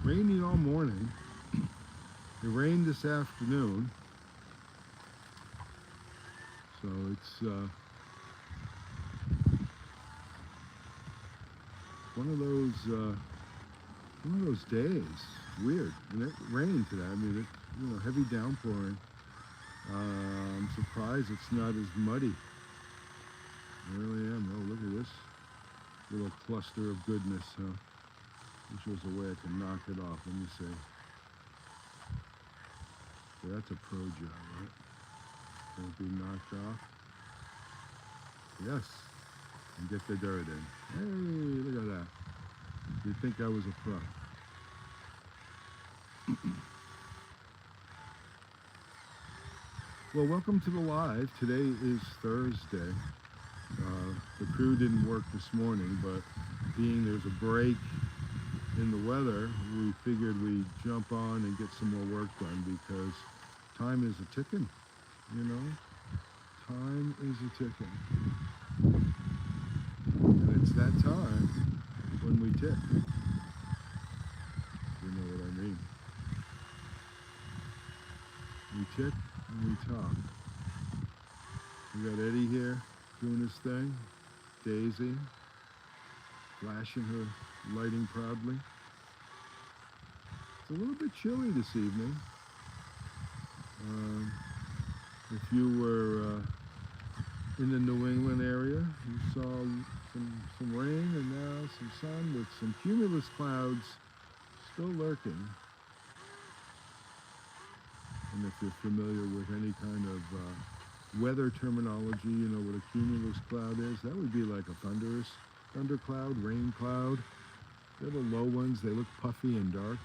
Raining all morning. It rained this afternoon, so it's one of those days. Weird. And it rained today. I mean, heavy downpouring. I'm surprised it's not as muddy. I really am. Oh, look at this little cluster of goodness. Wish there was a way I could knock it off. Let me see. So that's a pro job, right? Won't be knocked off. Yes. And get the dirt in. Hey, look at that. You'd think I was a pro. Well, welcome to the live. Today is Thursday. The crew didn't work this morning, but being there's a break in the weather, we figured we'd jump on and get some more work done because time is a ticking, Time is a ticking. And it's that time when we tick. You know what I mean. We tick and we talk. We got Eddie here doing his thing. Daisy flashing her lighting proudly. It's a little bit chilly this evening. If you were in the New England area, you saw some rain and now some sun with some cumulus clouds still lurking. And if you're familiar with any kind of weather terminology, you know what a cumulus cloud is. That would be like a thunder cloud, rain cloud. They're the low ones. They look puffy and dark.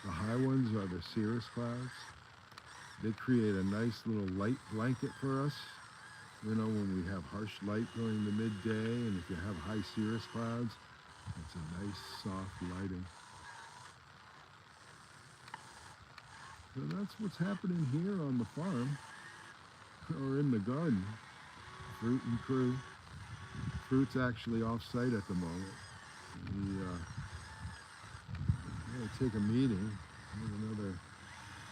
The high ones are the cirrus clouds. They create a nice little light blanket for us. When we have harsh light during the midday, and if you have high cirrus clouds, it's a nice soft lighting. So that's what's happening here on the farm, or in the garden. Fruit and crew. Fruit's actually off-site at the moment. We're going to take a meeting,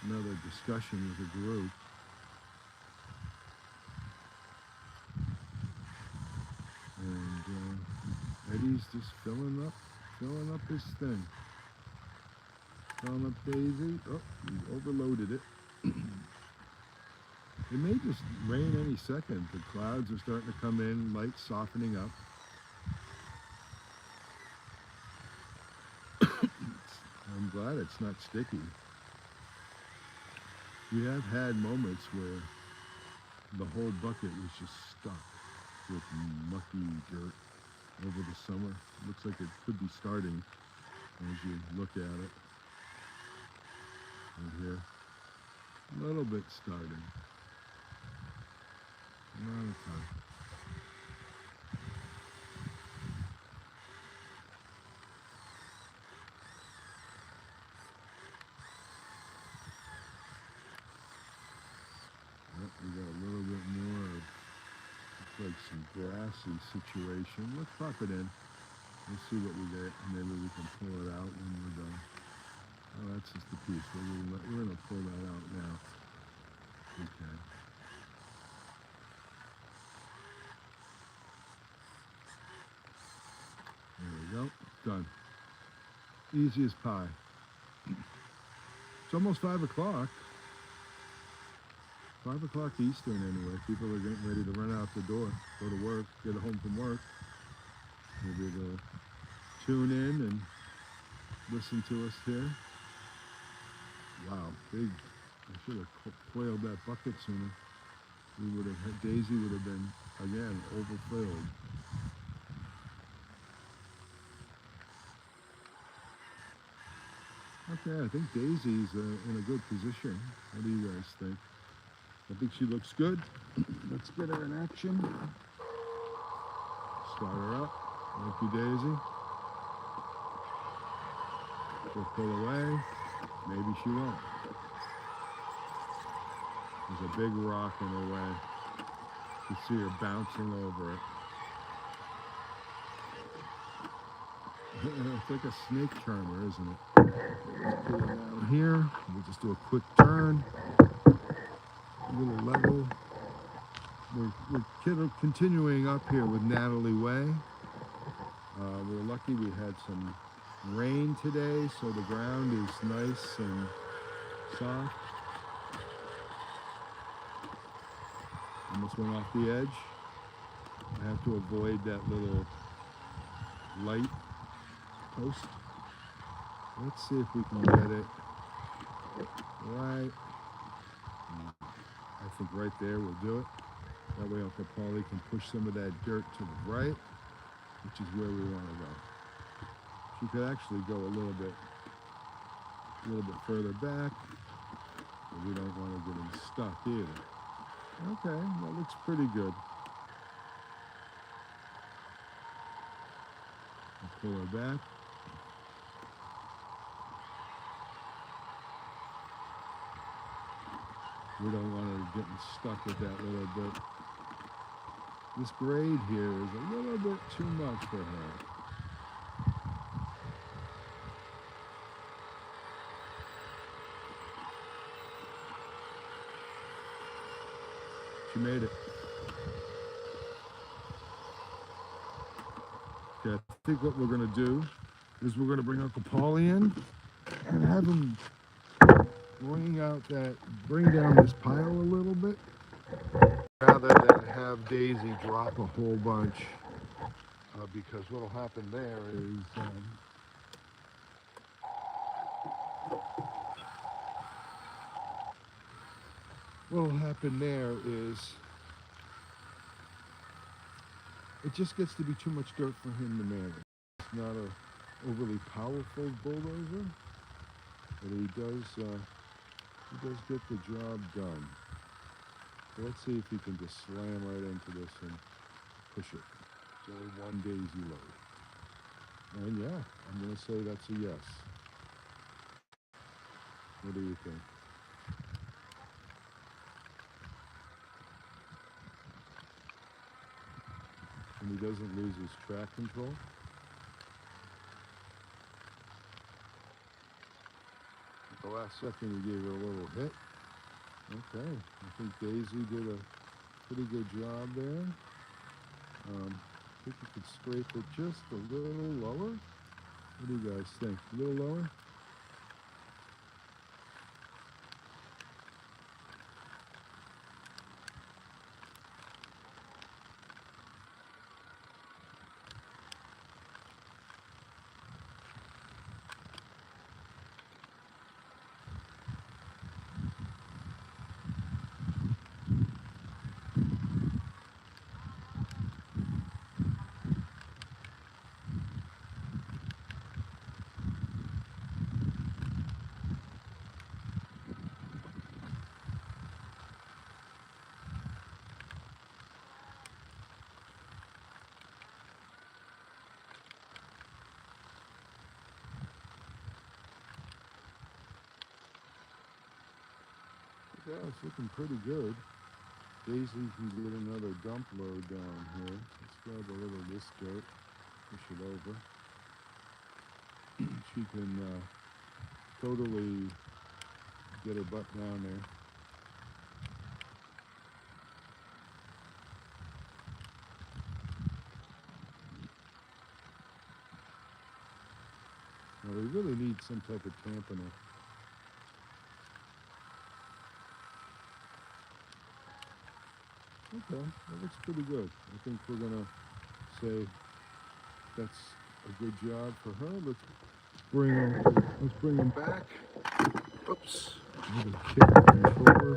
another discussion with a group. And Eddie's just filling up his thing. Filling up Daisy. Oh, he overloaded it. It may just rain any second. The clouds are starting to come in, light softening up. I'm glad it's not sticky. We have had moments where the whole bucket was just stuck with mucky dirt over the summer. It looks like it could be starting as you look at it. Right here. A little bit starting. Not a ton. Yep, we got a little bit more of, looks like some grassy situation. Let's pop it in. Let's see what we get. Maybe we can pull it out when we're done. Oh, that's just the piece. We're going to pull that out now. Okay. There we go. Done. Easy as pie. It's almost 5 o'clock. 5 o'clock Eastern anyway. People are getting ready to run out the door, go to work, get home from work. Maybe they'll tune in and listen to us here. Wow, big. I should have coiled that bucket sooner. We would have had, Daisy would have been, again, overfilled. Okay, I think Daisy's in a good position. What do you guys think? I think she looks good. Let's get her in action. Start her up. Thank you, Daisy. She'll pull away. Maybe she won't. There's a big rock in her way. You see her bouncing over it. It's like a snake charmer, isn't it? Pull her down here. We'll just do a quick turn. A little level. We're continuing up here with Natalie Way. We're lucky we had some rain today, so the ground is nice and soft. Almost went off the edge. I have to avoid that little light post. Let's see if we can get it right. I think right there will do it. That way Uncle Paulie can push some of that dirt to the right, which is where we want to go. She could actually go a little bit further back, but we don't want to get him stuck either. Okay, that looks pretty good. I'll pull her back. We don't want her getting stuck with that little bit. This grade here is a little bit too much for her. She made it. Okay, I think what we're going to do is we're going to bring Uncle Paulie in and have him bring down this pile a little bit, rather than have Daisy drop a whole bunch, because what'll happen there is it just gets to be too much dirt for him to manage. It's not a overly powerful bulldozer, but he does get the job done. So let's see if he can just slam right into this and push it. It's only one Daisy load. And yeah, I'm going to say that's a yes. What do you think? And he doesn't lose his track control. At the last second he gave it a little hit. Okay, I think Daisy did a pretty good job there. I think you could scrape it just a little lower. What do you guys think? A little lower? Yeah, it's looking pretty good. Daisy can get another dump load down here. Let's grab a little of this dirt, push it over. She can totally get her butt down there. Now we really need some type of tamponer. Okay, that looks pretty good. I think we're gonna say that's a good job for her. Let's bring them back. Oops. There's a kick controller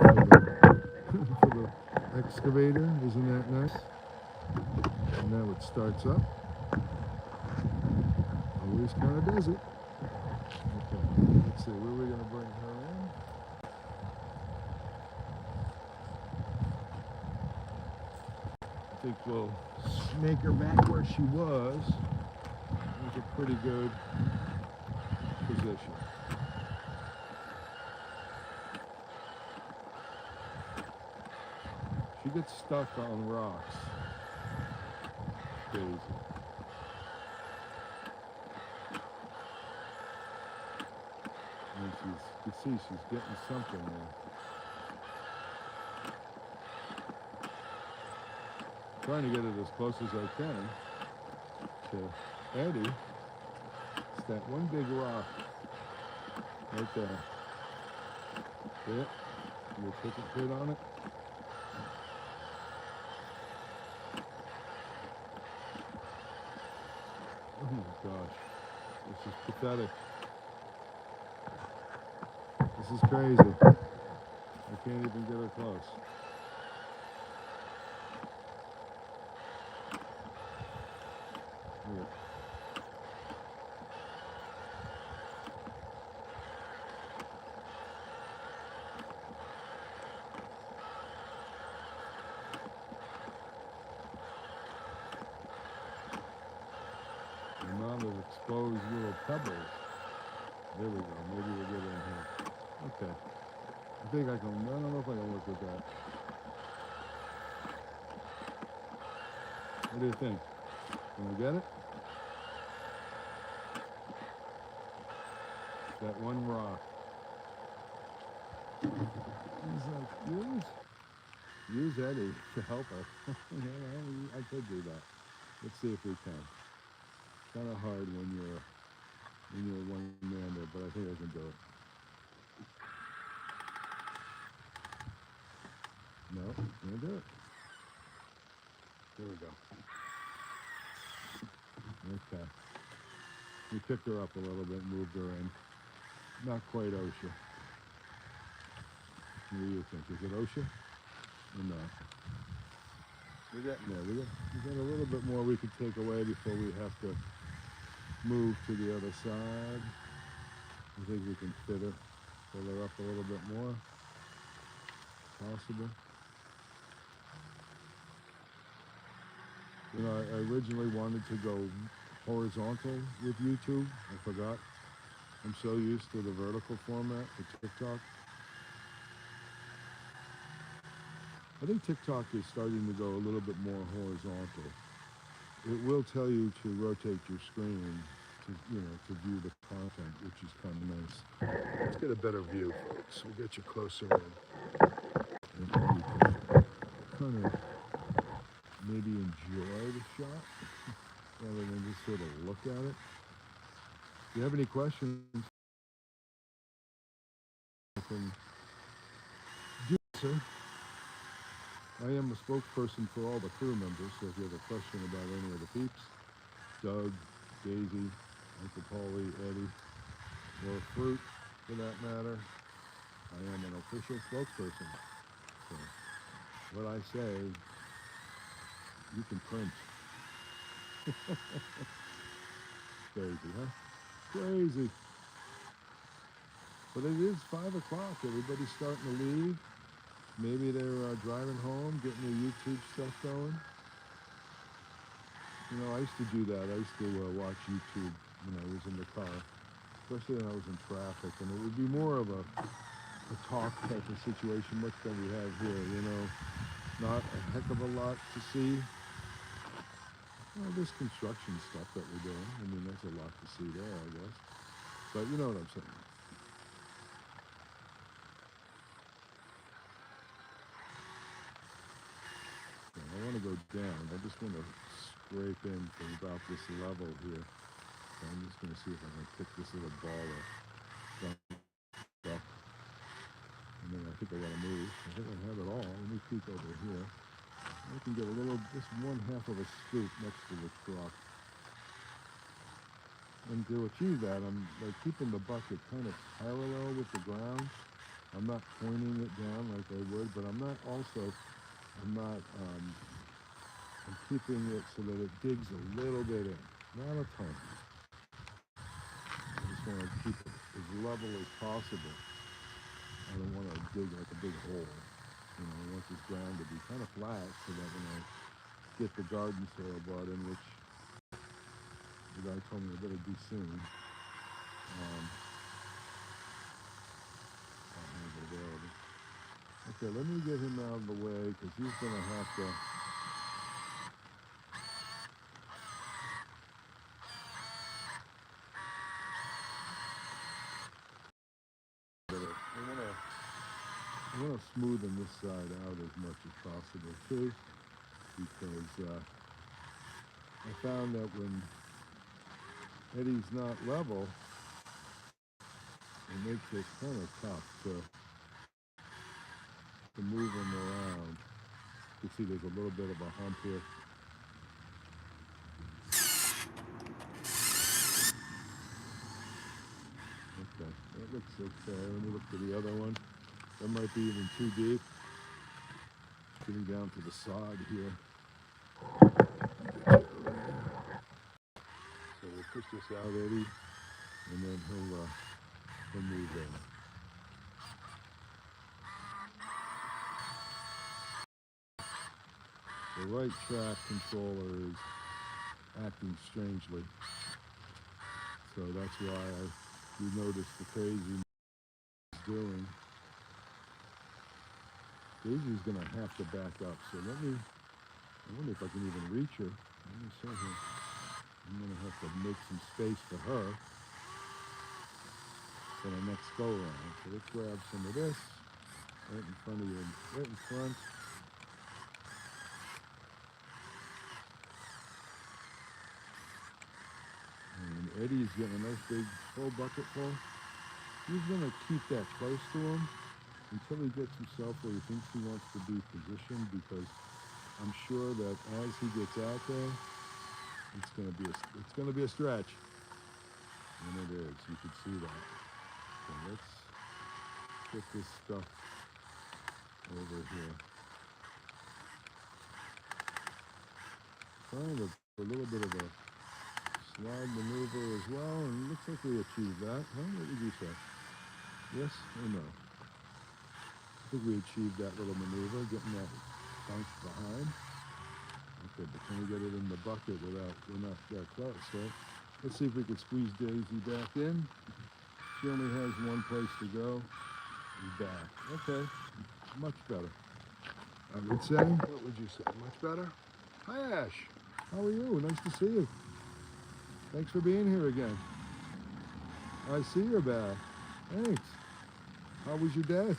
for the excavator. Isn't that nice? And now it starts up. Always kind of does it. Okay, let's see, where are we going to bring her in? I think we'll make her back where she was. It was a pretty good position. She gets stuck on rocks. Daisy. And you can see she's getting something there. Trying to get it as close as I can to Eddie. It's that one big rock right there. See it? You take a hit on it. Oh my gosh, this is pathetic. This is crazy. I can't even get her close. Here. The amount of exposed little pebbles. There we go. Maybe we'll get in here. Okay. I think I don't know if I can work with that. What do you think? Can we get it? That one rock. He's like, use Eddie to help her. I could do that. Let's see if we can. Kind of hard when you're one man there, but I think I can do it. No, can't do it. There we go. Okay. We picked her up a little bit, moved her in. Not quite OSHA. What do you think? Is it OSHA? Or no? We're getting there. We got a little bit more we could take away before we have to move to the other side. I think we can fit her, pull her up a little bit more. Possible. You know, I originally wanted to go horizontal with YouTube. I forgot. I'm so used to the vertical format for TikTok. I think TikTok is starting to go a little bit more horizontal. It will tell you to rotate your screen to view the content, which is kind of nice. Let's get a better view, folks. We'll get you closer in. And then you can kind of maybe enjoy the shot rather than just sort of look at it. If you have any questions, I can do so. I am a spokesperson for all the crew members, so if you have a question about any of the peeps, Doug, Daisy, Uncle Paulie, Eddie, or Fruit for that matter, I am an official spokesperson. So what I say, you can print. Crazy, huh? Crazy. But it is 5 o'clock. Everybody's starting to leave. Maybe they're driving home, getting their YouTube stuff going. You know, I used to do that. I used to watch YouTube when I was in the car, especially when I was in traffic. And it would be more of a talk type of situation, much than we have here, you know. Not a heck of a lot to see. Well, there's construction stuff that we're doing. I mean, there's a lot to see there, I guess. But you know what I'm saying. I want to go down. I just want to scrape in from about this level here. So I'm just going to see if I can pick this little ball up. And then I think I got to move. I think I have it all. Let me peek over here. I can get a little, just one half of a scoop next to the truck. And to achieve that, I'm like keeping the bucket kind of parallel with the ground. I'm not pointing it down like I would, but I'm not also, I'm not, I'm keeping it so that it digs a little bit in, not a ton. I just want to keep it as level as possible. I don't want to dig like a big hole. You know, I want this ground to be kind of flat so that when I get the garden soil brought in, which the guy told me I better do soon, I'll have it available. Okay, let me get him out of the way because he's going to have to. I want to smoothen this side out as much as possible too, because I found that when Eddie's not level, it makes it kind of tough to move him around. You can see there's a little bit of a hump here. Okay, that looks okay. Let me look for the other one. That might be even too deep. Getting down to the sod here. So we'll push this out, Eddie, and then he'll move in. The right track controller is acting strangely. So that's why you notice the crazy he's doing. Daisy's gonna have to back up. So I wonder if I can even reach her. Let me see here. I'm gonna have to make some space for her for the next go around. So let's grab some of this right in front of you, right in front. And Eddie's getting a nice big full bucket full. He's gonna keep that close to him until he gets himself where he thinks he wants to be positioned, because I'm sure that as he gets out there, it's gonna be a stretch. And it is. You can see that. So let's get this stuff over here. Trying a little bit of a slide maneuver as well, and it looks like we achieved that. Huh? What did you say? Yes or no? I think we achieved that little maneuver, getting that bunk behind. Okay, but can we get it in the bucket without, we're not that close, right? Let's see if we can squeeze Daisy back in. She only has one place to go. She's back. Okay, much better. I would say. What would you say? Much better? Hi, Ash. How are you? Nice to see you. Thanks for being here again. I see you're back. Thanks. How was your day?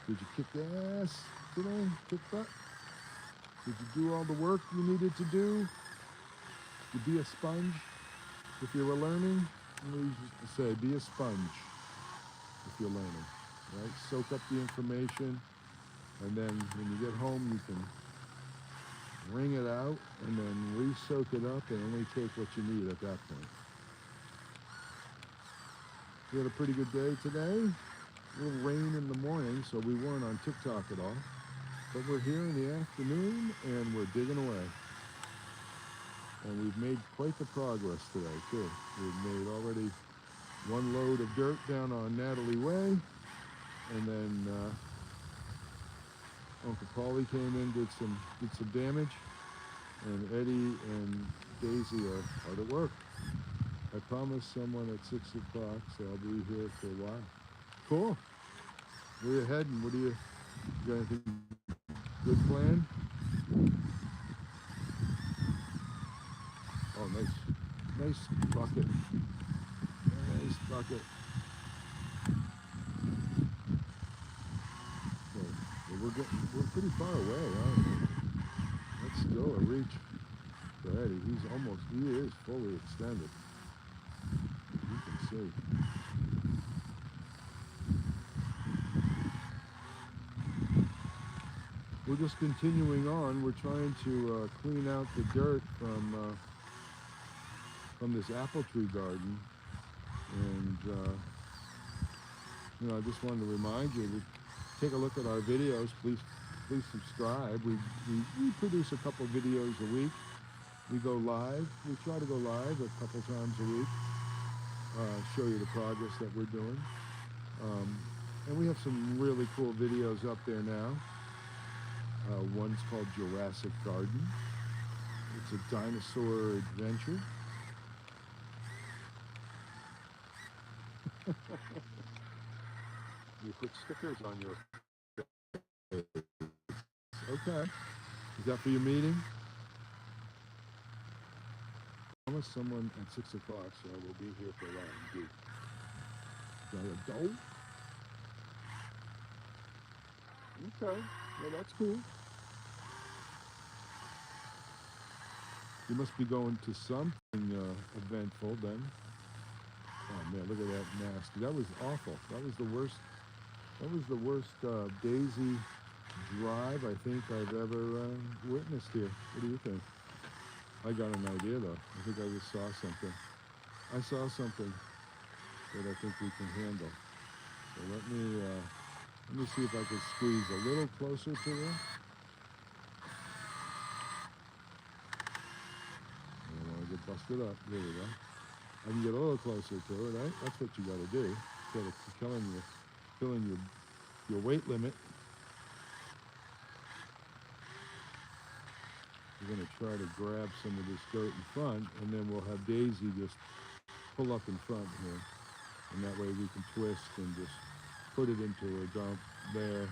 Did you kick the ass today? Kick butt? Did you do all the work you needed to do? To be a sponge? If you were learning, we used to say, be a sponge if you're learning, right? Soak up the information, and then when you get home, you can wring it out and then re-soak it up and only take what you need at that point. We had a pretty good day today. A little rain in the morning, so we weren't on TikTok at all. But we're here in the afternoon, and we're digging away. And we've made quite the progress today, too. We've made already one load of dirt down on Natalie Way, and then Uncle Paulie came in, did some damage, and Eddie and Daisy are hard at work. I promised someone at 6 o'clock, so I'll be here for a while. Cool. Where you heading? You got anything good planned? Oh, nice bucket. Nice bucket. So we're pretty far away, aren't we? That's still a reach for Eddie. He is fully extended. You can see. we're just continuing on. We're trying to clean out the dirt from this apple tree garden, and I just wanted to remind you to take a look at our videos. Please subscribe. We produce a couple videos a week. We go live. We try to go live a couple times a week. Show you the progress that we're doing. And we have some really cool videos up there now. One's called Jurassic Garden. It's a dinosaur adventure. You put stickers on your face. Okay. Is that for your meeting? Promise someone at 6 o'clock, so we'll be here for a while. Indeed. Is that a doe? Okay. Well, that's cool. You must be going to something eventful then. Oh man, look at that nasty. That was awful. That was the worst. That was the worst daisy drive I think I've ever witnessed here. What do you think? I got an idea though. I think I just saw something. I saw something that I think we can handle. So let me see if I can squeeze a little closer to her. I don't want to get busted up. There we go. I can get a little closer to it, right? That's what you got to do. Instead of killing your weight limit. We're going to try to grab some of this dirt in front, and then we'll have Daisy just pull up in front here. And that way we can twist and just put it into a dump there.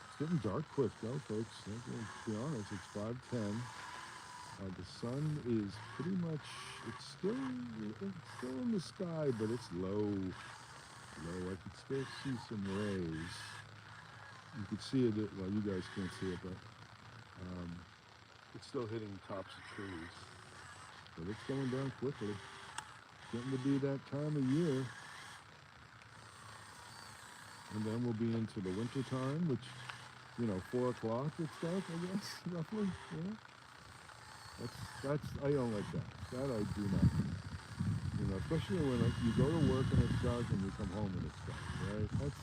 It's getting dark quick though, folks. To be honest, it's 5:10. The sun is pretty much, it's still in the sky, but it's low. I can still see some rays. You can see it, well, you guys can't see it, but it's still hitting tops of trees. But it's going down quickly. Getting to be that time of year. And then we'll be into the winter time, which, 4 o'clock it's dark, I guess, roughly. Yeah. That's I don't like that. That I do not. Especially when you go to work and it's dark and you come home and it's dark, right?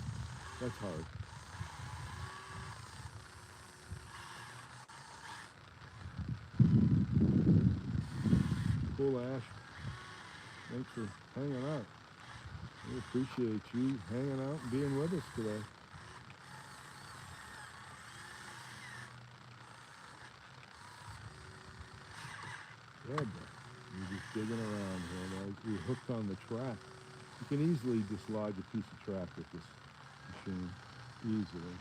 That's hard. Cool, Ash. Thanks for hanging out. We appreciate you hanging out and being with us today. Yeah, but we're just digging around here. We're hooked on the track. You can easily dislodge a piece of track with this machine. Easily.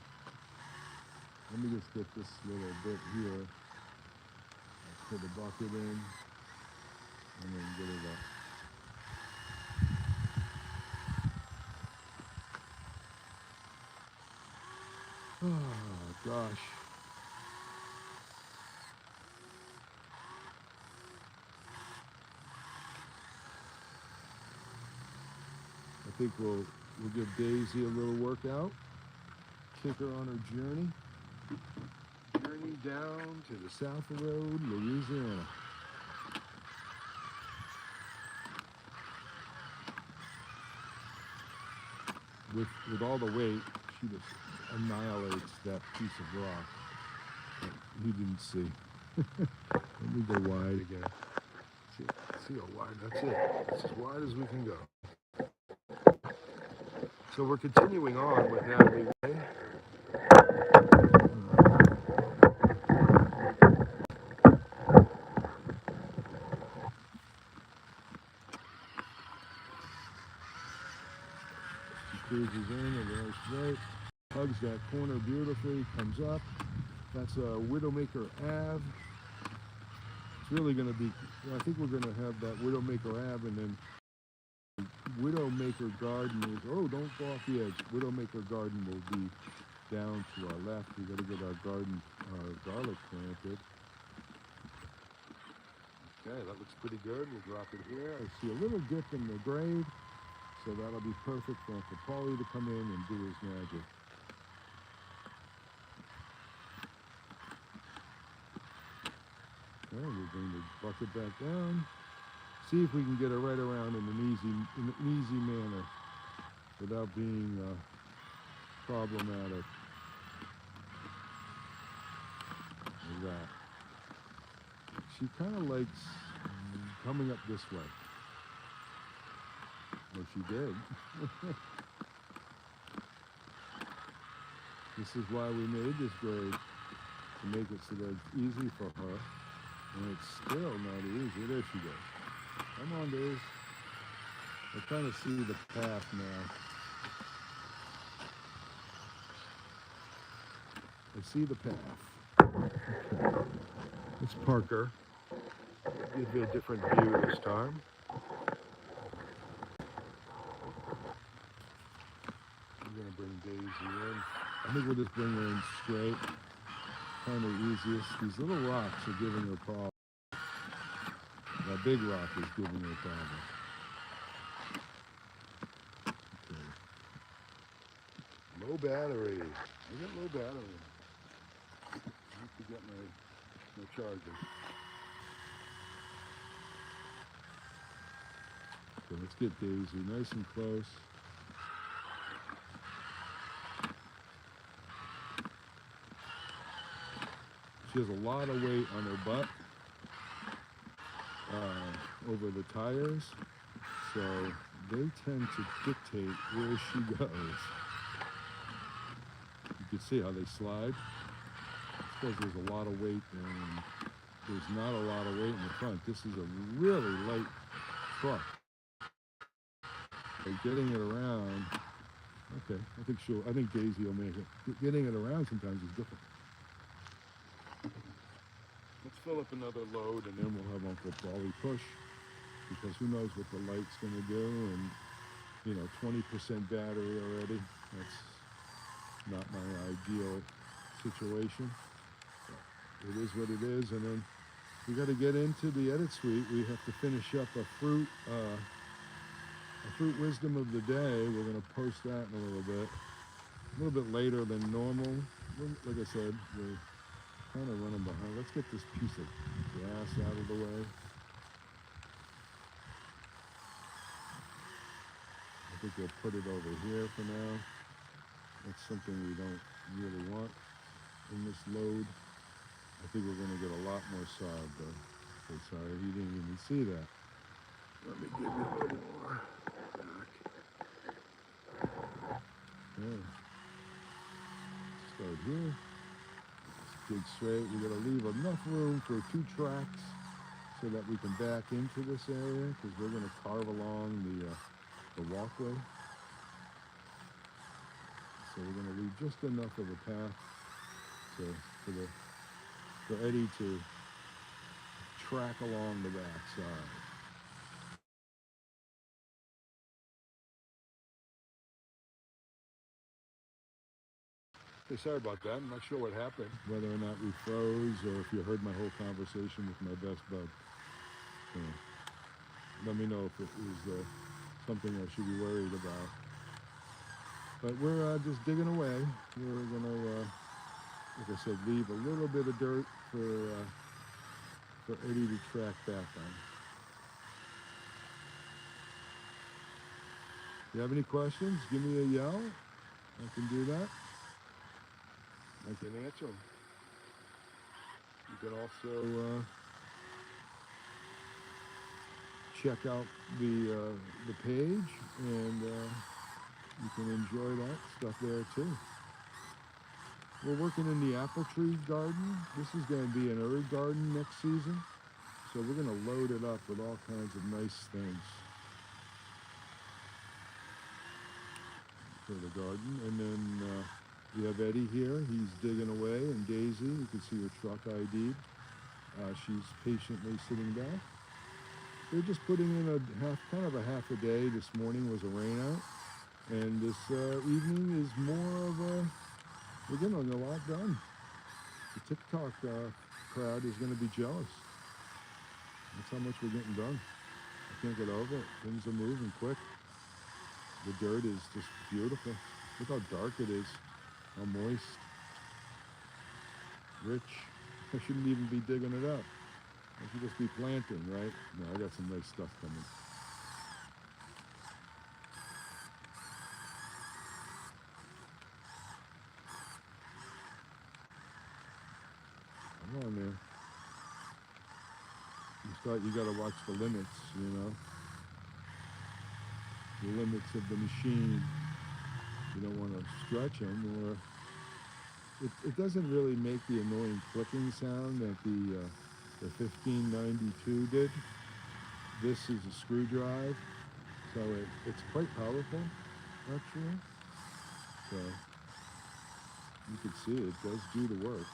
Let me just get this little bit here. Put the bucket in. And then get it up. Oh, gosh. I think we'll give Daisy a little workout. Kick her on her journey. Journey down to the South Road, Louisiana. With all the weight, she just annihilates that piece of rock that you didn't see. Let me go wide again. See how wide, that's it. It's as wide as we can go. So we're continuing on with Natalie Way. She cruises in, and there's right, hugs that corner beautifully, comes up. That's Widowmaker Ave. It's really going to be, I think we're going to have that Widowmaker Ave, and then Widowmaker Garden is, oh, don't go off the edge. Widowmaker Garden will be down to our left. We got to get our garlic planted. Okay, that looks pretty good. We'll drop it here. I see a little dip in the grade, So that'll be perfect for Uncle Paulie to come in and do his magic. Okay, we'll bring the bucket back down. See if we can get it right around in an easy manner without being problematic. Like that. She kind of likes coming up this way. Well, she did. This is why we made this grade, to make it so that it's easy for her. And it's still not easy. There she goes. Come on, Days. I kind of see the path now. I see the path. Okay. Let's park her. Give you a different view this time. I'm going to bring Daisy in. I think we'll just bring her in straight. Kind of easiest. These little rocks are giving her problems. That big rock is giving her problems. Okay. Low battery. I got low battery. I have to get my charger. Okay, let's get Daisy nice and close. She has a lot of weight on her butt over the tires, so they tend to dictate where she goes. You can see how they slide. It's because there's a lot of weight there, and there's not a lot of weight in the front. This is a really light truck. Like getting it around, okay, I think Daisy will make it. Getting it around sometimes is difficult. Let's fill up another load and then we'll have Uncle Paulie push, because who knows what the light's going to do, and 20% battery already. That's not my ideal situation. But it is what it is, and then we got to get into the edit suite. We have to finish up a fruit wisdom of the day. We're going to post that in a little bit later than normal. Like I said, we're kind of running behind. Let's get this piece of grass out of the way. I think we'll put it over here for now. That's something we don't really want in this load. I think we're going to get a lot more sod though. Okay, sorry, you didn't even see that. Let me give you a little more back. Okay. Start here. Dig straight. We got to leave enough room for 2 tracks so that we can back into this area, because we're going to carve along the walkway. So we're going to leave just enough of a path for Eddie to track along the backside. Hey, sorry about that. I'm not sure what happened, whether or not we froze or if you heard my whole conversation with my best bud. Let me know if it was something I should be worried about. But we're just digging away. We're going to, like I said, leave a little bit of dirt for Eddie to track back on. If you have any questions, give me a yell. I can do that. I can answer them. You can also check out the page, and you can enjoy that stuff there too. We're working in the apple tree garden. This is going to be an herb garden next season, so we're going to load it up with all kinds of nice things for the garden. And then we have Eddie here. He's digging away, and Daisy, you can see her truck ID'd. She's patiently sitting back. They're just putting in kind of a half a day. This morning was a rain out, and this evening is more of we're getting a lot done. The TikTok crowd is going to be jealous. That's how much we're getting done. I can't get over it. Things are moving quick. The dirt is just beautiful. Look how dark it is, how moist, rich. I shouldn't even be digging it up. I should just be planting, right? No, I got some nice stuff coming. Come on there. You gotta watch the limits, you know? The limits of the machine. You don't want to stretch them, or it doesn't really make the annoying clicking sound that the 1592 did. This is a screw drive, so it's quite powerful, actually. So you can see it does do the work.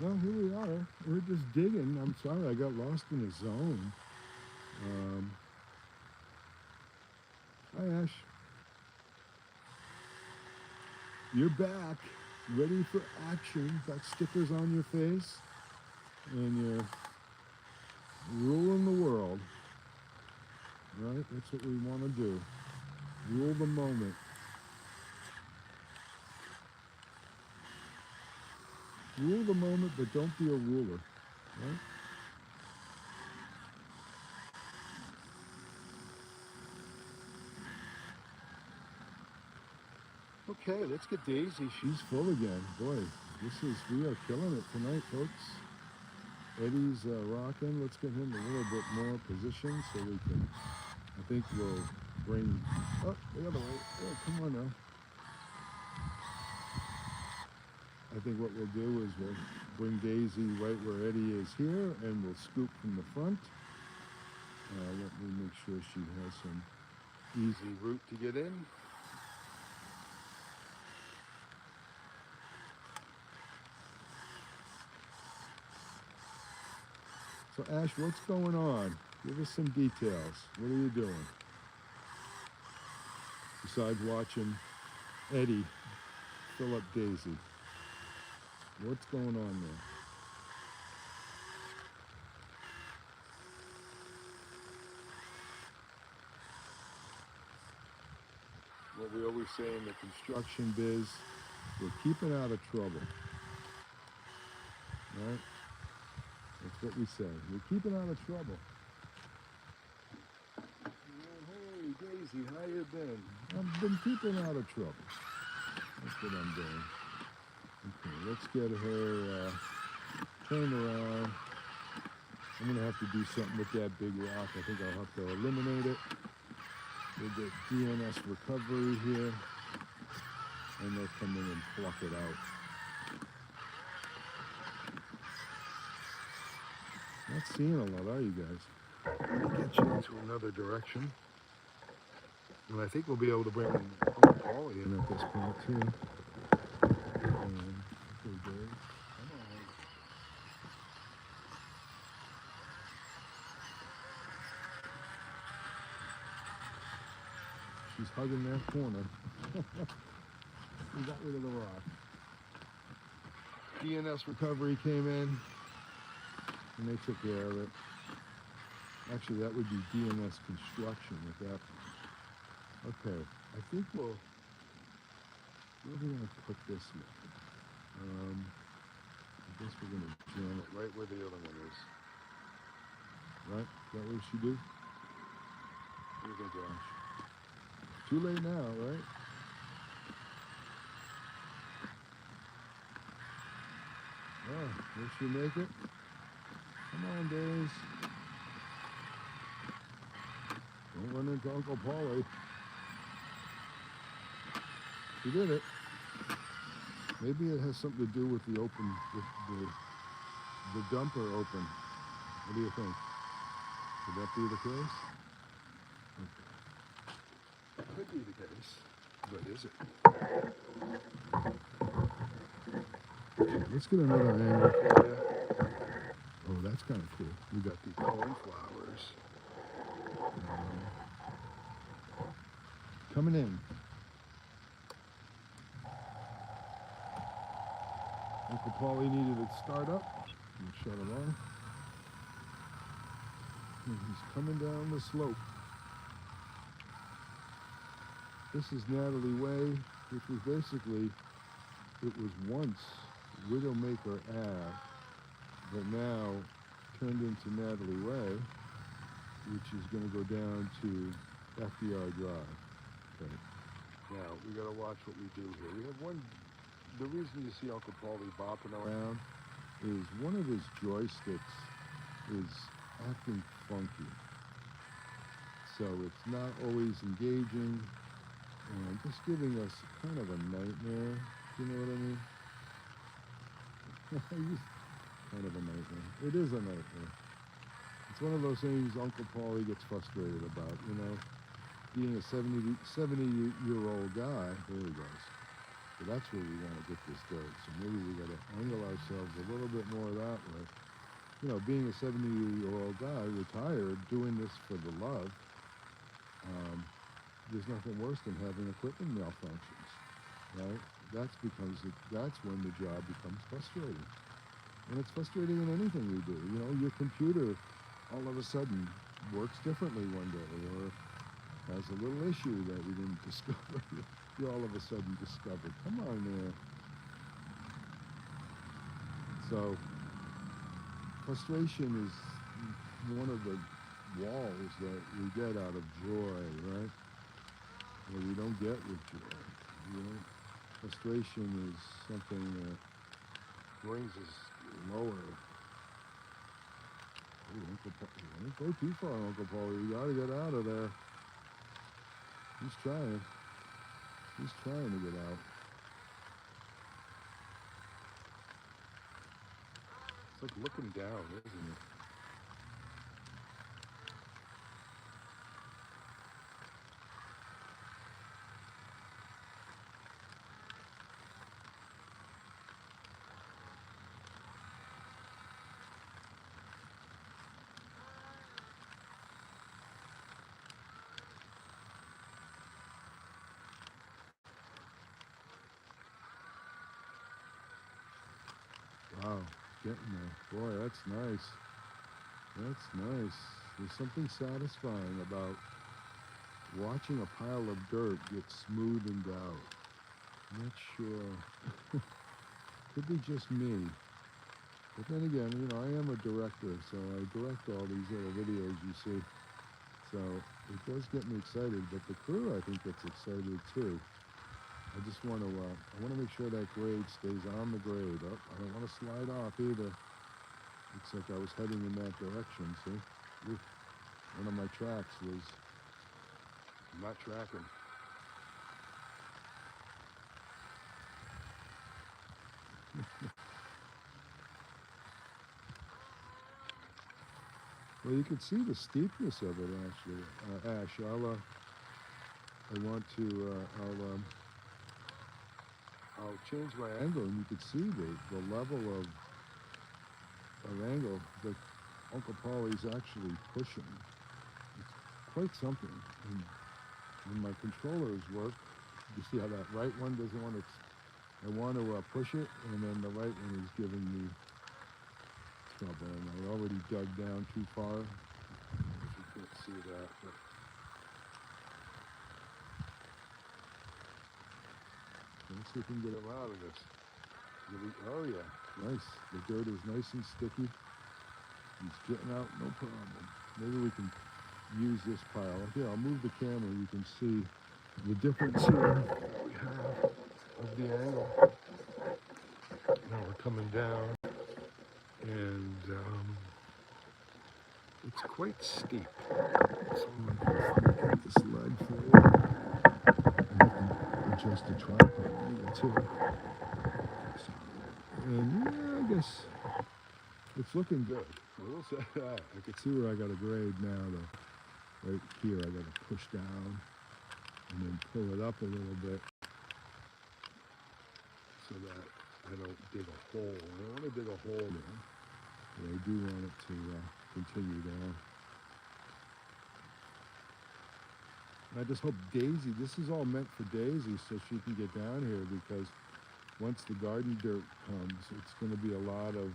Well, here we are. We're just digging. I'm sorry, I got lost in a zone. Hi, Ash. You're back, ready for action. Got stickers on your face, and you're ruling the world. Right? That's what we want to do. Rule the moment. Rule the moment, but don't be a ruler. Right? Okay, let's get Daisy. She's full again. Boy, we are killing it tonight, folks. Eddie's rocking. Let's get him a little bit more position so we can, I think we'll bring, oh, the other way. Oh, come on now. I think what we'll do is we'll bring Daisy right where Eddie is here, and we'll scoop from the front. Let me make sure she has some easy route to get in. So Ash, what's going on? Give us some details. What are you doing? Besides watching Eddie fill up Daisy. What's going on there? What we always say in the construction biz, we're keeping out of trouble. Right? That's what we say. We're keeping out of trouble. Hey, Daisy, how you been? I've been keeping out of trouble. That's what I'm doing. Okay, let's get her turned around. I'm going to have to do something with that big rock. I think I'll have to eliminate it. We'll get DNS recovery here, and they'll come in and pluck it out. Not seeing a lot, are you guys? Let me get you into another direction. And I think we'll be able to bring Polly in at this point too. Okay, Dave. Come on. She's hugging that corner. We got rid of the rock. DNS recovery came in and they took care of it. Actually, that would be DNS construction at that point. Okay, I think where are we going to put this one? I guess we're going to jam it right where the other one is. Right? Is that what she do? What do you think, Josh? Too late now, right? Oh, will she make it? Come on, Days. Don't run into Uncle Paulie. She did it. Maybe it has something to do with the open, with the dumper open. What do you think? Could that be the case? Okay. Could be the case, but is it? Let's get another angle for you. Oh, that's kind of cool. We got the cornflowers coming in. Uncle Paulie needed it start up and shut it off. And he's coming down the slope. This is Natalie Way, which was basically, it was once Widowmaker Ave, but now turned into Natalie Way, which is going to go down to FDR Drive. Okay. Now, we got to watch what we do here. We have one, the reason you see Uncle Paulie bopping around is one of his joysticks is acting funky. So it's not always engaging and just giving us kind of a nightmare. You know what I mean? Kind of a nightmare. It is a nightmare. It's one of those things Uncle Paulie gets frustrated about, you know. Being a 70-year-old guy, there he goes. So that's where we want to get this dirt. So maybe we got to angle ourselves a little bit more that way. You know, being a 70-year-old guy, retired, doing this for the love, there's nothing worse than having equipment malfunctions, right? That's when the job becomes frustrating. And it's frustrating in anything we do. You know, your computer all of a sudden works differently one day, or has a little issue that we didn't discover. You all of a sudden discovered. Come on there. So, frustration is one of the walls that we get out of joy, right? That we don't get with joy. You know, frustration is something that brings us lower. Ooh, don't go too far, Uncle Paulie. You gotta get out of there. He's trying. He's trying to get out. It's like looking down, isn't it? Wow, getting there. Boy, that's nice. That's nice. There's something satisfying about watching a pile of dirt get smoothened out. I'm not sure. Could be just me. But then again, you know, I am a director, so I direct all these little videos you see. So it does get me excited, but the crew, I think, gets excited too. I just want to, make sure that grade stays on the grade. Oh, I don't want to slide off either. Looks like I was heading in that direction, see? Ooh, one of my tracks was not tracking. Well, you can see the steepness of it, actually. Ash, I want to, I'll change my angle, and you can see the level of angle that Uncle Polly's actually pushing. It's quite something. And when my controllers work, you see how that right one doesn't want to, I want to push it, and then the right one is giving me trouble. And I already dug down too far. If you can't see that, but let's see if we can get him out of this. Oh yeah, nice. The dirt is nice and sticky. He's getting out, no problem. Maybe we can use this pile. Here, I'll move the camera. You can see the difference here we have of the angle. Now we're coming down, and it's quite steep. So I'm going to get this leg forward. I have to adjust the tripod angle too. So, and yeah, I guess it's looking good. I will say that. I can see where I got a grade now, though. Right here, I got to push down and then pull it up a little bit so that I don't dig a hole. I don't want to dig a hole there, but I do want it to continue down. And I just hope Daisy, this is all meant for Daisy so she can get down here, because once the garden dirt comes, it's going to be a lot of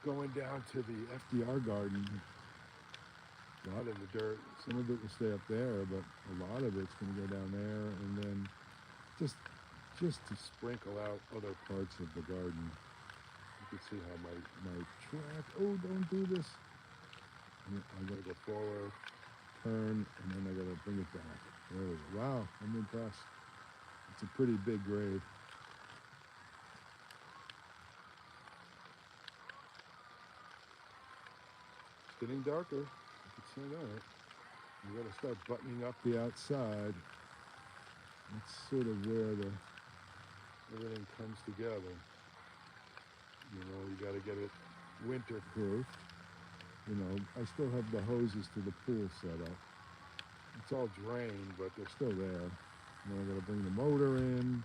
going down to the FDR garden. A lot of the dirt, some of it will stay up there, but a lot of it's going to go down there, and then just to sprinkle out other parts of the garden. You can see how my track, oh, don't do this. I got to go forward, turn, and then I got to bring it back. There we go. Wow, I'm impressed. It's a pretty big grade. It's getting darker. You can see that. You got to start buttoning up the outside. That's sort of where everything comes together. You know, you got to get it winter-proof. You know, I still have the hoses to the pool set up. It's all drained, but they're still there. You know, I got to bring the motor in.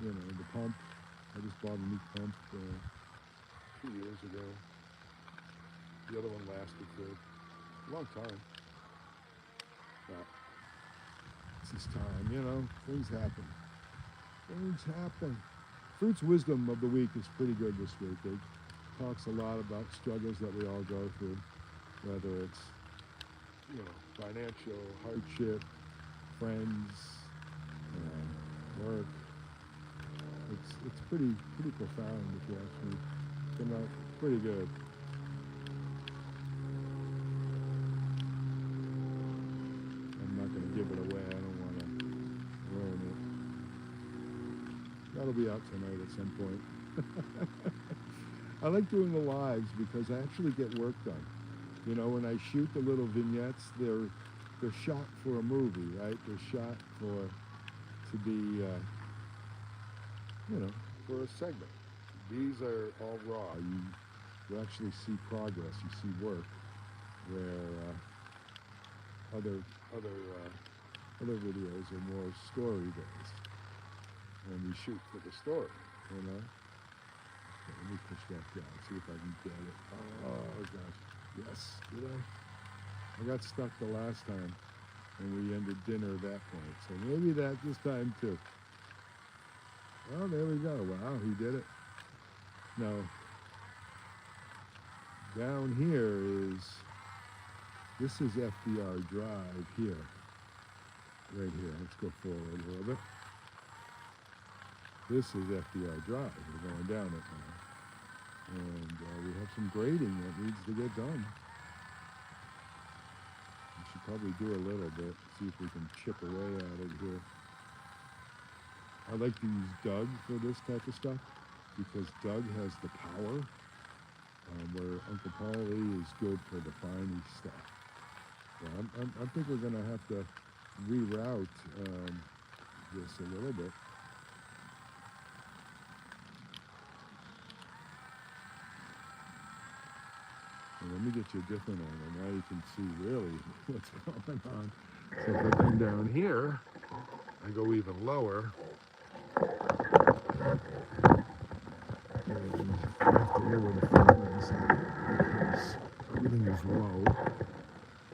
You know, the pump. I just bought a new pump 2 years ago. The other one lasted for a long time. But it's this time, you know, things happen. Things happen. Fruit's wisdom of the week is pretty good this week. It talks a lot about struggles that we all go through, whether it's, you know, financial hardship, friends, work. It's pretty profound if you ask me. Came out pretty good. I'm not going to give it away. I don't want to ruin it. That'll be out tonight at some point. I like doing the lives because I actually get work done. You know, when I shoot the little vignettes, they're shot for a movie, right? They're shot to be, you know, for a segment. These are all raw. You actually see progress. You see work where other videos are more story based, and we shoot for the story. You know. Okay, let me push that down. See if I can get it. Oh gosh. Yes, did I? I got stuck the last time, and we ended dinner at that point. So maybe that this time too. Well, there we go. Wow, he did it. Now, down here this is FDR Drive here. Right here. Let's go forward a little bit. This is FDR Drive. We're going down it now. And we have some grading that needs to get done. We should probably do a little bit, see if we can chip away at it here. I like to use Doug for this type of stuff because Doug has the power, where Uncle Paulie is good for the fine stuff. So I think we're going to have to reroute this a little bit. And me get you a different angle. Now you can see really what's going on. So if I come down here, I go even lower. And I have to lower the phone because everything is low.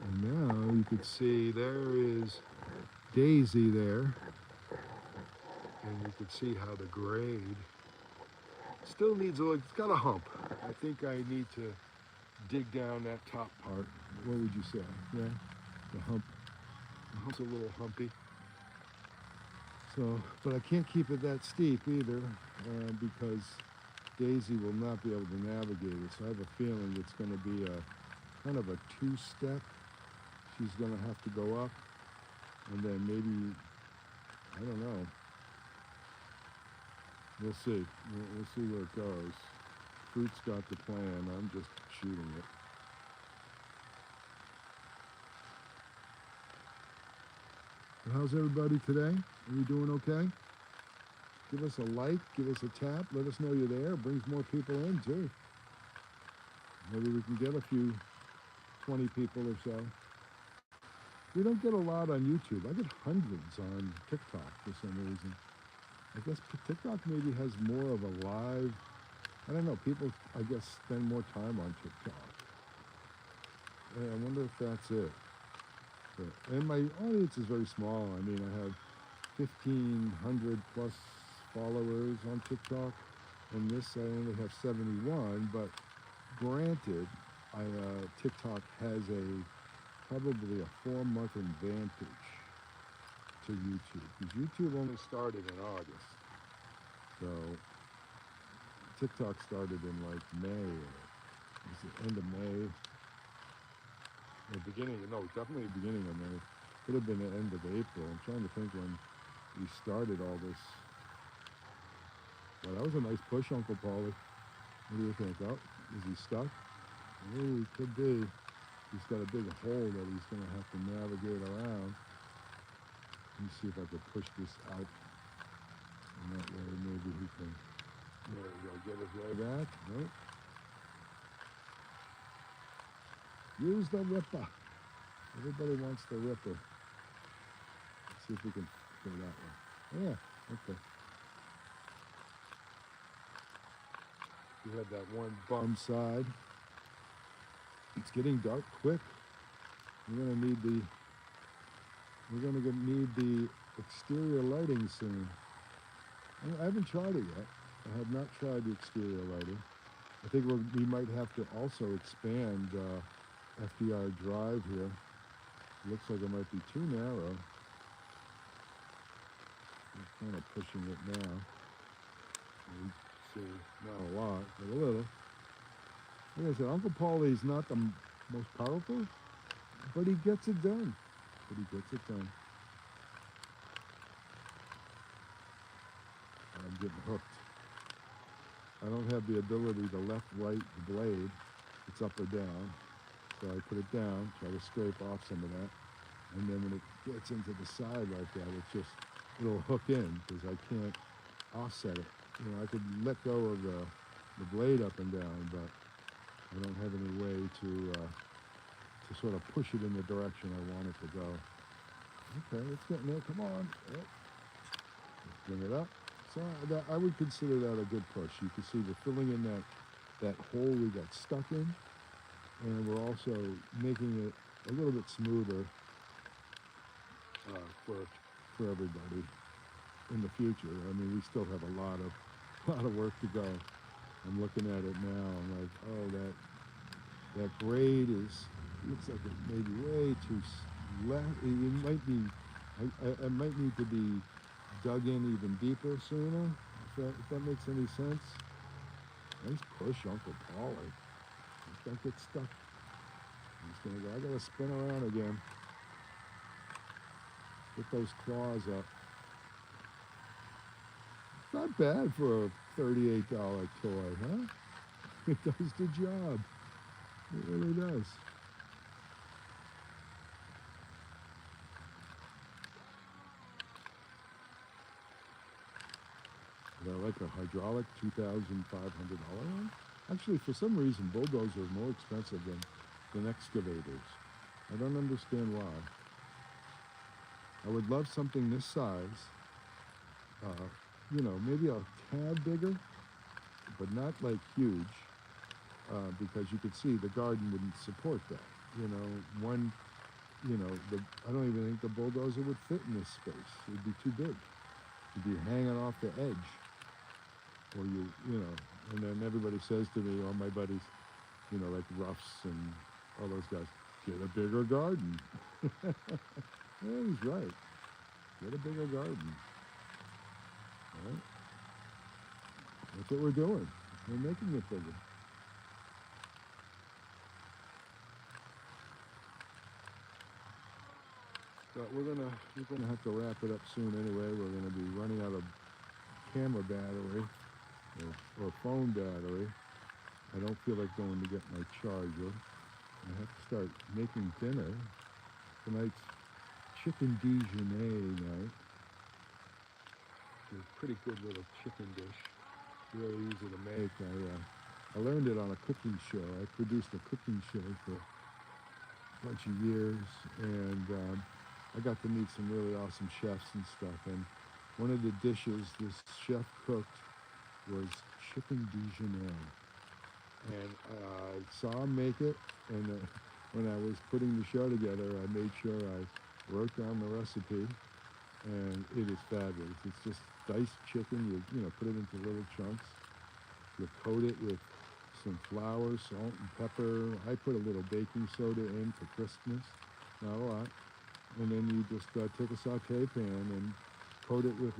And now you can see there is Daisy there. And you can see how the grade still needs a look. It's got a hump. I think I need to dig down that top part. What would you say? Yeah, the hump. The hump's a little humpy. So, but I can't keep it that steep either because Daisy will not be able to navigate it. So I have a feeling it's going to be a kind of a two-step. She's going to have to go up, and then maybe, I don't know. We'll see. We'll see where it goes. Fruit's got the plan. I'm just shooting it. Well, how's everybody today? Are you doing okay? Give us a like, give us a tap, let us know you're there. It brings more people in too. Maybe we can get a few 20 people or so. We don't get a lot on YouTube. I get hundreds on TikTok for some reason. I guess TikTok maybe has more of a live, I don't know, people I guess spend more time on TikTok. I wonder if that's it. But, and my audience is very small. I mean, I have 1,500 plus followers on TikTok, and this I only have 71, but granted, TikTok has probably a 4-month advantage to YouTube, because YouTube only started in August, so TikTok started in like May, or was it end of May, the beginning, no, definitely the beginning of May, could have been the end of April. I'm trying to think when we started all this. Well, that was a nice push, Uncle Paulie. What do you think? Oh, is he stuck? Oh, he could be. He's got a big hole that he's going to have to navigate around. Let me see if I could push this out. And that way maybe he can, there we go, get his way back. Nope. Use the ripper. Everybody wants the ripper. Let's see if we can go that way. Yeah, okay. We have that one bum side. It's getting dark quick. We're gonna need the exterior lighting soon. I haven't tried it yet. I have not tried the exterior lighting. I think we might have to also expand FDR Drive here. It looks like it might be too narrow. I'm kind of pushing it now. You see, not a lot, but a little. Like I said, Uncle Paulie's not the most powerful, but he gets it done. I'm getting hooked. I don't have the ability to left, right the blade. It's up or down. So I put it down, try to scrape off some of that. And then when it gets into the side like that, it'll hook in because I can't offset it. You know, I could let go of the blade up and down, but I don't have any way to sort of push it in the direction I want it to go. Okay, it's getting there. Come on. Yep. Let's bring it up. So I would consider that a good push. You can see we're filling in that hole we got stuck in, and we're also making it a little bit smoother for everybody in the future. I mean, we still have a lot of work to go. I'm looking at it now. I'm like, oh, that grade looks like it may be way too left. It might be. I might need to be dug in even deeper sooner. If that makes any sense. Nice push, Uncle Paulie. Let's not get stuck. I'm just gonna go. I gotta spin around again. Get those claws up. Not bad for a $38 toy, huh? It does the job. It really does. Is that like a hydraulic $2,500 one? Actually, for some reason, bulldozers are more expensive than excavators. I don't understand why. I would love something this size, uh, maybe a tad bigger, but not like huge, because you could see the garden wouldn't support that. You know, one, I don't even think the bulldozer would fit in this space. It'd be too big. You'd be hanging off the edge, or and then everybody says to me, all my buddies, like Ruffs and all those guys, get a bigger garden. Yeah, he's right. Get a bigger garden. Right? That's what we're doing. We're making it bigger. But we're gonna have to wrap it up soon anyway. We're gonna be running out of camera battery or phone battery. I don't feel like going to get my charger. I have to start making dinner. Tonight's chicken Dijonais night. It's a pretty good little chicken dish. Really easy to make. I learned it on a cooking show. I produced a cooking show for a bunch of years, and I got to meet some really awesome chefs and stuff. And one of the dishes this chef cooked was chicken Dijonais. And I saw him make it, and when I was putting the show together, I made sure I wrote down the recipe, and it is fabulous. It's just diced chicken. You put it into little chunks. You coat it with some flour, salt, and pepper. I put a little baking soda in for crispness, not a lot. And then you just take a saute pan and coat it with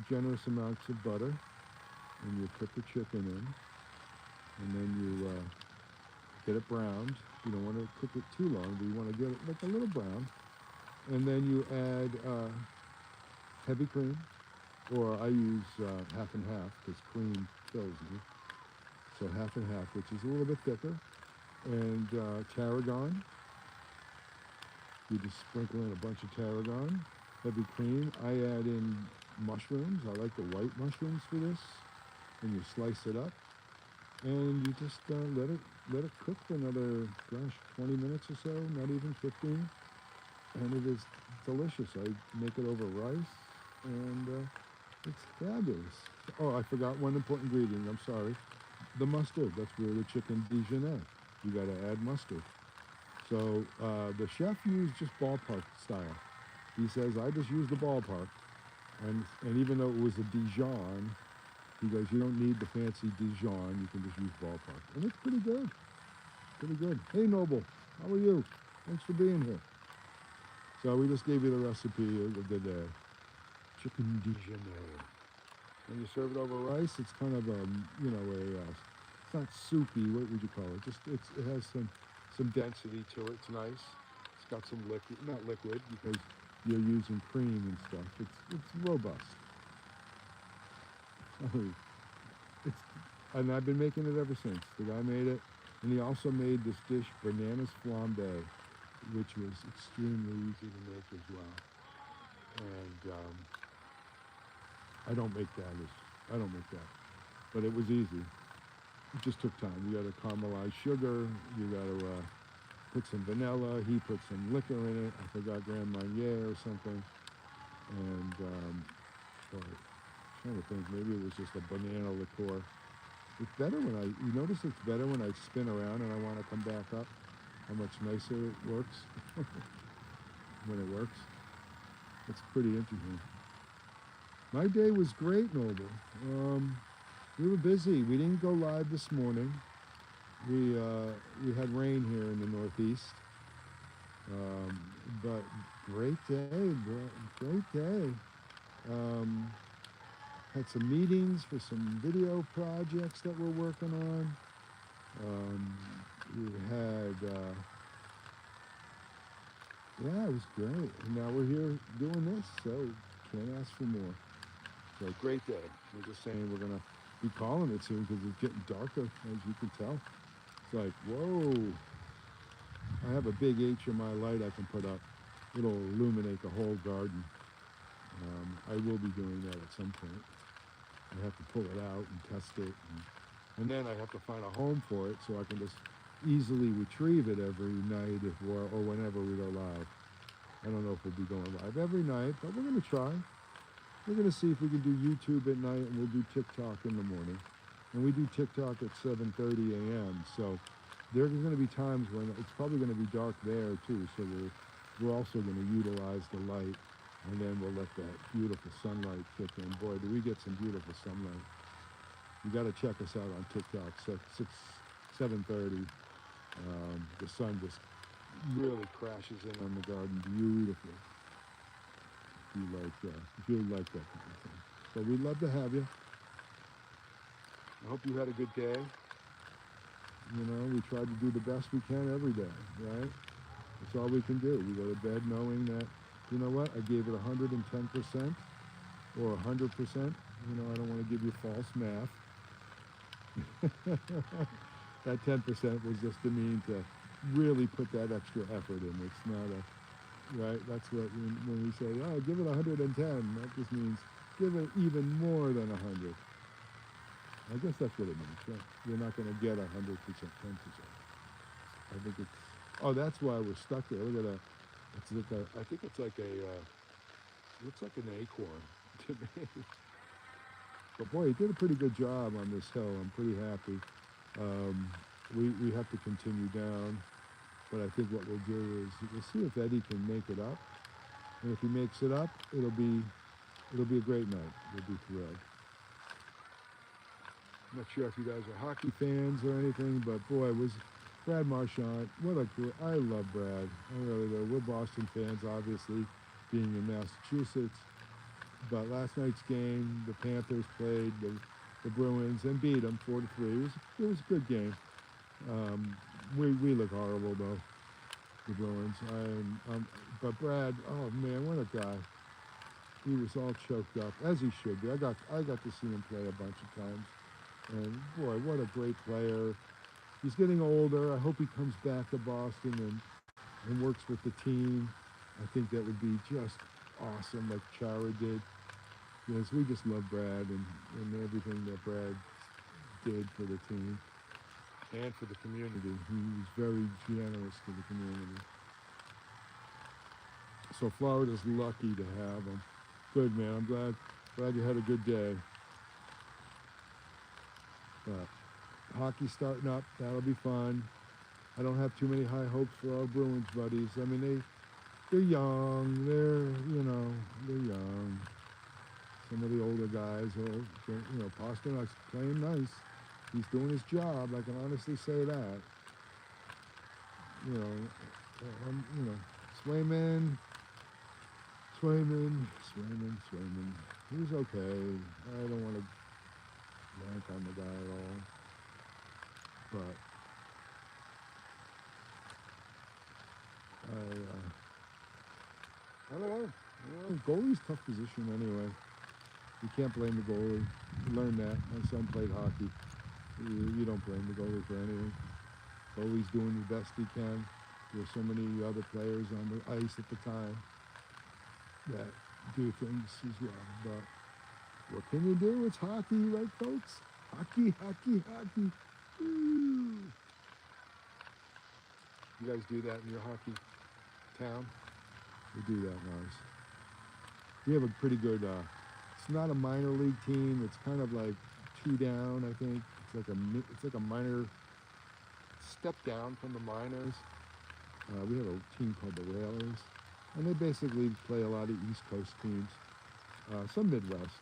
generous amounts of butter, and you put the chicken in, and then you get it browned. You don't want to cook it too long, but you want to get it like a little brown. And then you add heavy cream, or I use half and half because cream kills me. So half and half, which is a little bit thicker, and tarragon. You just sprinkle in a bunch of tarragon, heavy cream. I add in mushrooms. I like the white mushrooms for this. And you slice it up, and you just let it cook for another 20 minutes or so, not even 15. And it is delicious. I make it over rice, and it's fabulous. Oh, I forgot one important ingredient. I'm sorry. The mustard. That's where the chicken Dijonais. You got to add mustard. So the chef used just ballpark style. He says, I just used the ballpark. And even though it was a Dijon, he goes, you don't need the fancy Dijon. You can just use ballpark. And it's pretty good. Pretty good. Hey, Noble. How are you? Thanks for being here. So we just gave you the recipe of the day. Chicken Dijonais. When you serve it over rice, it's kind of it's not soupy. What would you call it? It has some density to it. It's nice. It's got some liquid, not liquid because you're using cream and stuff. It's robust. And I've been making it ever since. The guy made it, and he also made this dish, bananas flambe, which was extremely easy to make as well. And I don't make that, but it was easy. It just took time. You got to caramelize sugar. You got to put some vanilla. He put some liquor in it. I forgot Grand Marnier or something. And I'm trying to think, maybe it was just a banana liqueur. It's better you notice it's better when I spin around and I want to come back up. How much nicer it works when it works. It's pretty interesting. My day was great, Noble. We were busy. We didn't go live this morning. We had rain here in the Northeast. But great day, great day. Had some meetings for some video projects that we're working on. We had, it was great. And now we're here doing this, so can't ask for more. So great day. We're just saying we're gonna be calling it soon because it's getting darker, as you can tell. It's like, whoa. I have a big HMI light I can put up. It'll illuminate the whole garden. I will be doing that at some point. I have to pull it out and test it and And then I have to find a home for it so I can just easily retrieve it every night or whenever we go live. I don't know if we'll be going live every night, but we're going to try. We're going to see if we can do YouTube at night, and we'll do TikTok in the morning. And we do TikTok at 7:30 a.m. So there's going to be times when it's probably going to be dark there too. So we're also going to utilize the light, and then we'll let that beautiful sunlight kick in. Boy, do we get some beautiful sunlight. You got to check us out on TikTok, 7:30. The sun just really crashes in on the garden beautifully. If you like that kind of thing. So we'd love to have you. I hope you had a good day. You know, we try to do the best we can every day, right? That's all we can do. We go to bed knowing that, you know what, I gave it 110% or 100%. You know, I don't want to give you false math. That 10% was just to mean to really put that extra effort in. It's not a, right? That's what, when we say, oh, give it 110, that just means give it even more than 100. I guess that's what it means, right? You're not going to get 100%, 10%. I think it's, oh, that's why we're stuck there. Look at that. It's like a, I think it's like a, looks like an acorn to me. But boy, he did a pretty good job on this hill. I'm pretty happy. We have to continue down, but I think what we'll do is we'll see if Eddie can make it up. And if he makes it up, it'll be a great night. We'll be thrilled. I'm not sure if you guys are hockey fans or anything, but boy, was Brad Marchand, I love Brad. I really do. We're Boston fans, obviously, being in Massachusetts. But last night's game, the Panthers played the Bruins and beat them 4-3. It was a good game. We look horrible though, the Bruins. But Brad, oh man, what a guy. He was all choked up, as he should be. I got to see him play a bunch of times. And boy, what a great player. He's getting older. I hope he comes back to Boston and works with the team. I think that would be just awesome, like Chara did. Yes, we just love Brad and everything that Brad did for the team and for the community. He was very generous to the community. So Florida's lucky to have him. Good, man. I'm glad you had a good day. But hockey's starting up. That'll be fun. I don't have too many high hopes for our Bruins buddies. I mean, they're young. They're young. Some of the older guys are, Pasternak's playing nice. He's doing his job. I can honestly say that. Swayman. He was okay. I don't want to rank on the guy at all. But I don't know. Goalie's tough position anyway. You can't blame the goalie. You learn that. My son played hockey. You don't blame the goalie for anything. Goalie's doing the best he can. There's so many other players on the ice at the time that do things as well. But what can you do? It's hockey, right, folks? Hockey. Woo. You guys do that in your hockey town? We do that nice. We have a pretty good, it's not a minor league team. It's kind of like 2 down, I think. It's like a minor step down from the minors. We have a team called the Railers, and they basically play a lot of East Coast teams, some Midwest.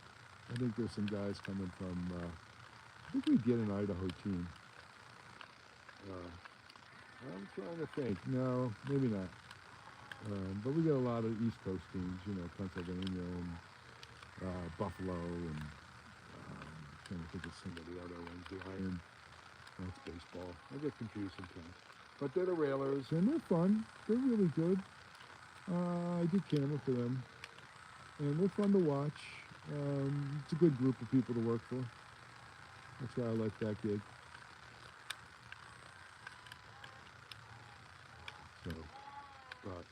I think there's some guys coming from, I think we get an Idaho team. I'm trying to think. No, maybe not. But we get a lot of East Coast teams, Pennsylvania and Buffalo and trying to think of some of the other ones. The Iron, that's baseball. I get confused sometimes. But they're the Railers, and they're fun. They're really good. I do camera for them, and they're fun to watch. It's a good group of people to work for. That's why I like that gig. So, but,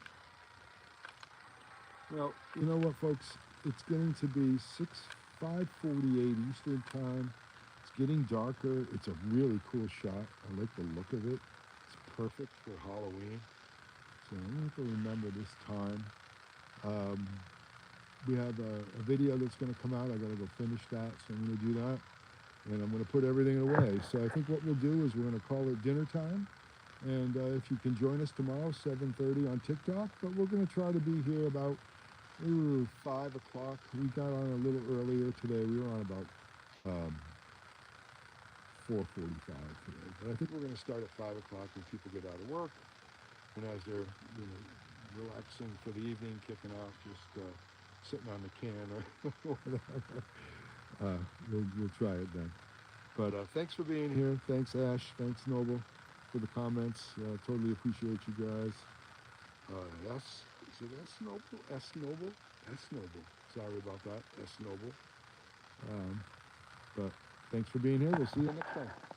well, you know what, folks? It's getting to be 5:48 Eastern time. It's getting darker. It's a really cool shot. I like the look of it. It's perfect for Halloween. So I'm going to have to remember this time. We have a video that's going to come out. I got to go finish that, so I'm going to do that. And I'm going to put everything away. So I think what we'll do is we're going to call it dinner time. And if you can join us tomorrow, 7:30 on TikTok. But we're going to try to be here about 5 o'clock. We got on a little earlier today. We were on about 4:45 today. But I think we're going to start at 5 o'clock when people get out of work. And as they're relaxing for the evening, kicking out, just sitting on the can or whatever. We'll try it then. But thanks for being here. Thanks, Ash. Thanks, Noble, for the comments. Totally appreciate you guys. Is it S Noble? S Noble? S Noble. Sorry about that. S Noble. But thanks for being here. We'll see you next time.